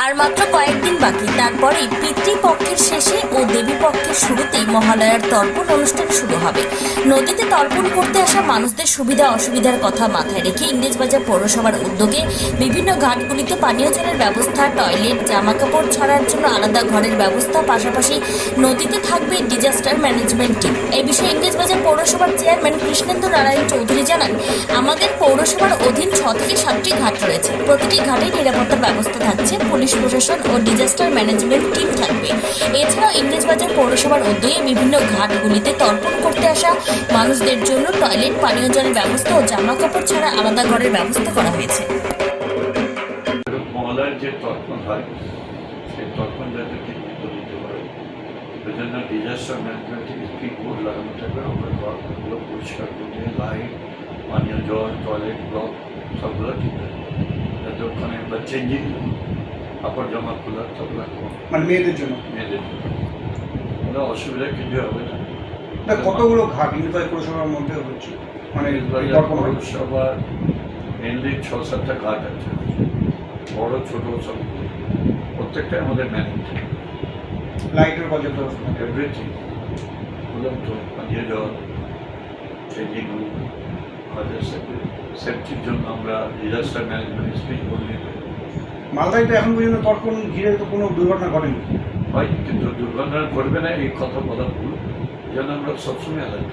আর মাত্র কয়েকদিন বাকি, তারপরেই পিতৃপক্ষের শেষে ও দেবীপক্ষের শুরুতেই মহালয়ার তর্পণ অনুষ্ঠান শুরু হবে। নদীতে তর্পণ করতে আসা মানুষদের সুবিধা অসুবিধার কথা মাথায় রেখে ইংরেজবাজার পৌরসভার উদ্যোগে বিভিন্ন ঘাটগুলিতে পানীয় জলের ব্যবস্থা, টয়লেট, জামাকাপড় ছাড়ার জন্য আলাদা ঘরের ব্যবস্থা, পাশাপাশি নদীতে থাকবে ডিজাস্টার ম্যানেজমেন্ট টিম। এই বিষয়ে ইংরেজবাজার পৌরসভার চেয়ারম্যান কৃষ্ণেন্দু নারায়ণ চৌধুরী জানান, আমাদের পৌরসভার অধীন 6 থেকে 7টি ঘাট রয়েছে। প্রতিটি ঘাটে নিরাপত্তার ব্যবস্থা থাকছে, পুলিশ প্রশাসন ও ডিজাস্টার ম্যানেজমেন্ট টিম থাকবে। এছাড়াও ইংরেজবাজার পৌরসভার উদ্যোগে বিভিন্ন ঘাটগুলিতে তর্পণ করতে আসা মানুষদের জন্য টয়লেট, পানীয় জলের ব্যবস্থা ও জামা কাপড় ছাড়া আলাদা ঘরের ব্যবস্থা করা হয়েছে। মহালয়ার যে তর্পণ হয় সেই তর্পণ যাতে ঠিকমতো দিতে পারে, ওই জন্য ডিজাস্টার ম্যানেজমেন্ট থেকে স্পিড বোর্ড লাগানো থাকবে। আমরা ঘরগুলো পরিষ্কার করতে, লাইট, পানীয় জল, টয়লেট, ব্লক সবগুলো ঠিক আছে, যাতে ওখানে বা চেঞ্জিং কাপড় জামা খোলা সবগুলো মানে মেয়েদের জন্য কোনো অসুবিধা কিছু হবে না। কতগুলো ঘাট ইউনিফাই পৌরসভার মধ্যে হচ্ছে, মানে পৌরসভার মেনলি 6-7টা ঘাট আছে, বড় ছোট সব, প্রত্যেকটাই আমাদের ম্যানেজ, লাইটের পর্যাপ্ত এভরিথিং বললাম তো, পানীয় জল, চেঞ্জিং রুম, আমাদের সেফটির জন্য আমরা ডিজাস্টার ম্যানেজমেন্ট স্পিড বলি। মালদায় তো এখন পর্যন্ত তর্পণ ঘিরে তো কোনো দুর্ঘটনা ঘটেনি। হয়, কিন্তু দুর্ঘটনা ঘটবে না এই কথা বলা ভুল, যেন আমরা সবসময় অ্যালার্ট।